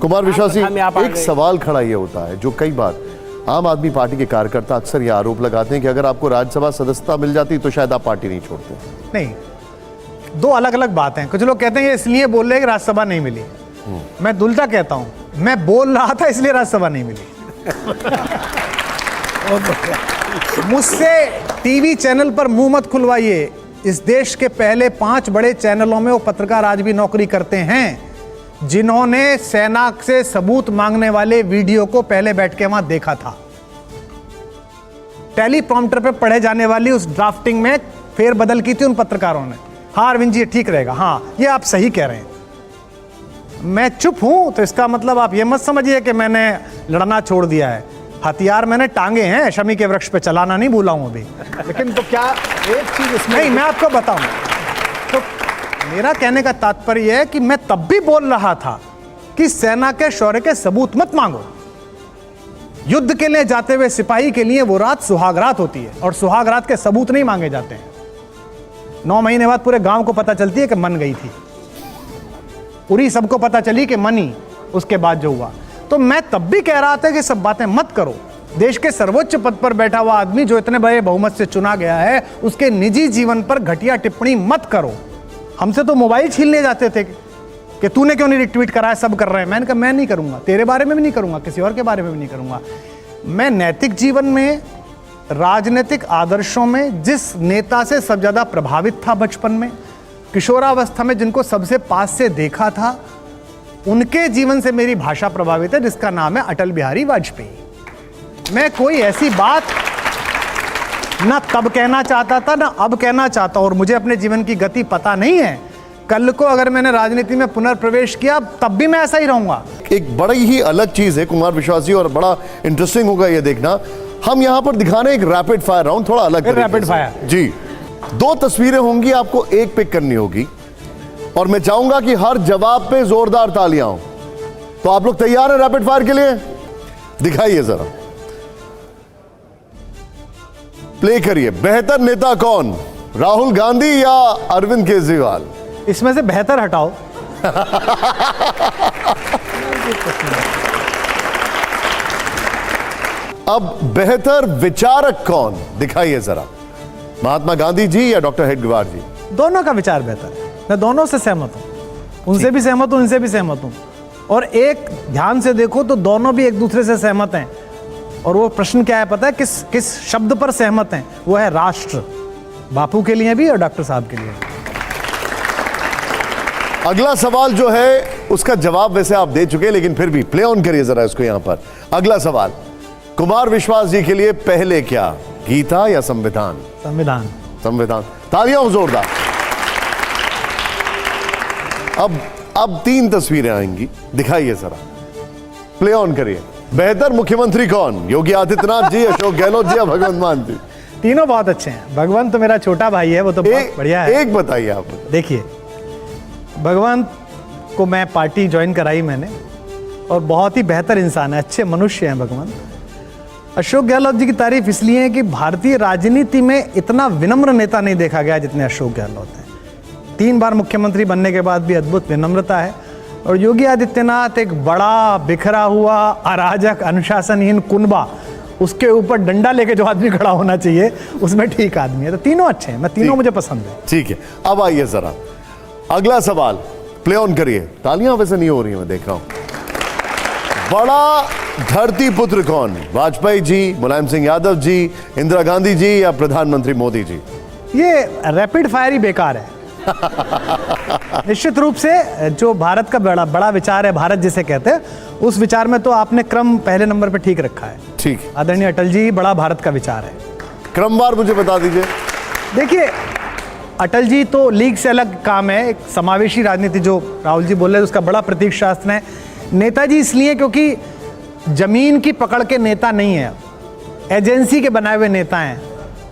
कुमार विश्वास जी, एक सवाल खड़ा ये होता है जो कई बार आम आदमी पार्टी के कार्यकर्ता अक्सर ये आरोप लगाते हैं कि अगर आपको राज्यसभा सदस्यता मिल जाती तो शायद आप पार्टी नहीं छोड़ते। नहीं, दो अलग अलग बातें हैं। कुछ लोग कहते हैं ये इसलिए बोल रहे हैं कि राज्यसभा नहीं मिली। मैं दुलता कहता हूं, मैं बोल रहा था इसलिए राज्यसभा नहीं मिली। मुझसे टीवी चैनल पर मुंह मत खुलवाइए। इस देश के पहले 5 बड़े चैनलों में वो पत्रकार आज भी नौकरी करते हैं जिन्होंने सेना से सबूत मांगने वाले वीडियो को पहले बैठ के वहां देखा था। टेलीप्रॉम्प्टर पे पढ़े जाने वाली उस ड्राफ्टिंग में फेरबदल की थी उन पत्रकारों ने। हाँ अरविंद जी ठीक रहेगा, हाँ ये आप सही कह रहे हैं। मैं चुप हूं तो इसका मतलब आप ये मत समझिए कि मैंने लड़ना छोड़ दिया है। हथियार मैंने टांगे हैं, शमी के वृक्ष पे चलाना नहीं भूला हूं अभी। लेकिन तो क्या एक चीज इसमें नहीं, मैं आपको बताऊं तो मेरा कहने का तात्पर्य है कि मैं तब भी बोल रहा था कि सेना के शौर्य के सबूत मत मांगो। युद्ध के लिए जाते हुए सिपाही के लिए वो रात सुहाग रात होती है और सुहाग रात के सबूत नहीं मांगे जाते हैं। 9 महीने बाद पूरे गांव को पता चलती है कि मन गई थी, पूरी सबको पता चली कि मनी उसके बाद जो हुआ। तो मैं तब भी कह रहा था कि सब बातें मत करो। देश के सर्वोच्च पद पर बैठा हुआ आदमी जो इतने बड़े बहुमत से चुना गया है उसके निजी जीवन पर घटिया टिप्पणी मत करो। हमसे तो मोबाइल छीनने जाते थे कि तूने क्यों नहीं रिट्वीट करा है, सब कर रहे हैं। मैंने कहा मैं नहीं करूंगा, तेरे बारे में भी नहीं करूंगा, किसी और के बारे में भी नहीं करूंगा। मैं नैतिक जीवन में, राजनीतिक आदर्शों में जिस नेता से सब ज्यादा प्रभावित था बचपन में, किशोरावस्था में जिनको सबसे पास से देखा था, उनके जीवन से मेरी भाषा प्रभावित है जिसका नाम है अटल बिहारी वाजपेयी। मैं कोई ऐसी बात ना तब कहना चाहता था ना अब कहना चाहता हूं और मुझे अपने जीवन की गति पता नहीं है। कल को अगर मैंने राजनीति में पुनर्प्रवेश किया तब भी मैं ऐसा ही रहूंगा। एक बड़ी ही अलग चीज है कुमार विश्वास जी और बड़ा इंटरेस्टिंग होगा ये देखना। हम यहां पर दिखा रहे हैं एक रैपिड फायर राउंड, थोड़ा अलग रैपिड फायर जी। 2 तस्वीरें होंगी, आपको एक पिक करनी होगी और मैं चाहूंगा कि हर जवाब पे जोरदार तालियां हो। तो आप लोग तैयार हैं रैपिड फायर के लिए? दिखाइए जरा, प्ले करिए। बेहतर नेता कौन, राहुल गांधी या अरविंद केजरीवाल? इसमें से बेहतर हटाओ। अब बेहतर विचारक कौन, दिखाइए जरा। महात्मा गांधी जी या डॉक्टर हेडगेवार जी? दोनों का विचार बेहतर है, मैं दोनों से सहमत हूं। उनसे भी सहमत हूं, इनसे भी सहमत हूं। और एक ध्यान से देखो तो दोनों भी एक दूसरे से सहमत हैं। और वो प्रश्न क्या है पता है, किस शब्द पर सहमत हैं? वो है राष्ट्र। बापू के लिए भी और डॉक्टर साहब के लिए। अगला सवाल जो है उसका जवाब वैसे आप दे चुके, लेकिन फिर भी प्ले ऑन करिए जरा इसको। यहां पर अगला सवाल कुमार विश्वास जी के लिए, पहले क्या, गीता या संविधान? संविधान। संविधान, तालियां जोरदार। अब 3 तस्वीरें आएंगी, दिखाइए जरा, प्ले ऑन करिए। बेहतर मुख्यमंत्री कौन, योगी आदित्यनाथ जी, अशोक गहलोत जी या भगवंत मान जी? तीनों बहुत अच्छे हैं। भगवंत तो मेरा छोटा भाई है, वो तो बहुत बढ़िया है। एक बताइए आप। देखिए, भगवंत को मैं पार्टी ज्वाइन कराई मैंने और बहुत ही बेहतर इंसान है, अच्छे मनुष्य हैं भगवंत। अशोक गहलोत जी की तारीफ इसलिए है कि भारतीय राजनीति में इतना विनम्र नेता नहीं देखा गया जितने अशोक गहलोत हैं। 3 बार मुख्यमंत्री बनने के बाद भी अद्भुत विनम्रता है। और योगी आदित्यनाथ एक बड़ा बिखरा हुआ अराजक अनुशासनहीन कुनबा, उसके ऊपर डंडा लेके जो आदमी खड़ा होना चाहिए उसमें ठीक आदमी है। तो तीनों अच्छे हैं, मैं तीनों मुझे पसंद है। ठीक है, अब आइए जरा अगला सवाल, प्ले ऑन करिए। तालियां वैसे नहीं हो रही, मैं देख रहा हूं। बड़ा धरती पुत्र कौन, वाजपेयी जी, मुलायम सिंह यादव जी, इंदिरा गांधी जी या प्रधानमंत्री मोदी जी? ये रैपिड फायर ही बेकार है। निश्चित रूप से जो भारत का बड़ा विचार है, भारत जिसे कहते हैं, उस विचार में तो आपने क्रम पहले नंबर पे ठीक रखा है। ठीक, आदरणीय अटल जी, बड़ा भारत का विचार है। क्रमवार मुझे बता दीजिए। देखिए, अटल जी तो लीग से अलग काम है, एक समावेशी राजनीति जो राहुल जी बोल रहे हैं उसका बड़ा प्रतीक शास्त्र है। नेताजी इसलिए क्योंकि जमीन की पकड़ के नेता नहीं है, एजेंसी के बनाए हुए नेता हैं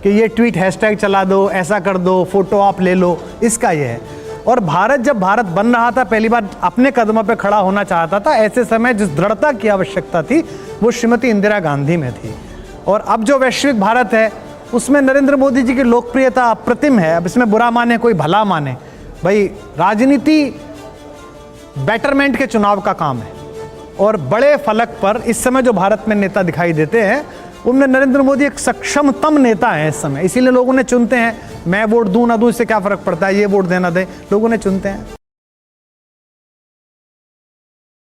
कि ये ट्वीट हैशटैग चला दो, ऐसा कर दो, फोटो आप ले लो, इसका ये है। और भारत जब भारत बन रहा था, पहली बार अपने कदमों पे खड़ा होना चाहता था, ऐसे समय जिस दृढ़ता की आवश्यकता थी वो श्रीमती इंदिरा गांधी में थी। और अब जो वैश्विक भारत है उसमें नरेंद्र मोदी जी की लोकप्रियता अप्रतिम है। अब इसमें बुरा माने कोई भला माने, भाई राजनीति बेटरमेंट के चुनाव का काम है। और बड़े फलक पर इस समय जो भारत में नेता दिखाई देते हैं, उनमें नरेंद्र मोदी एक सक्षमतम नेता है इस समय, इसीलिए लोगों ने चुनते हैं। मैं वोट दूं ना दूं इससे क्या फर्क पड़ता है, ये वोट देना दे, लोगों ने चुनते हैं।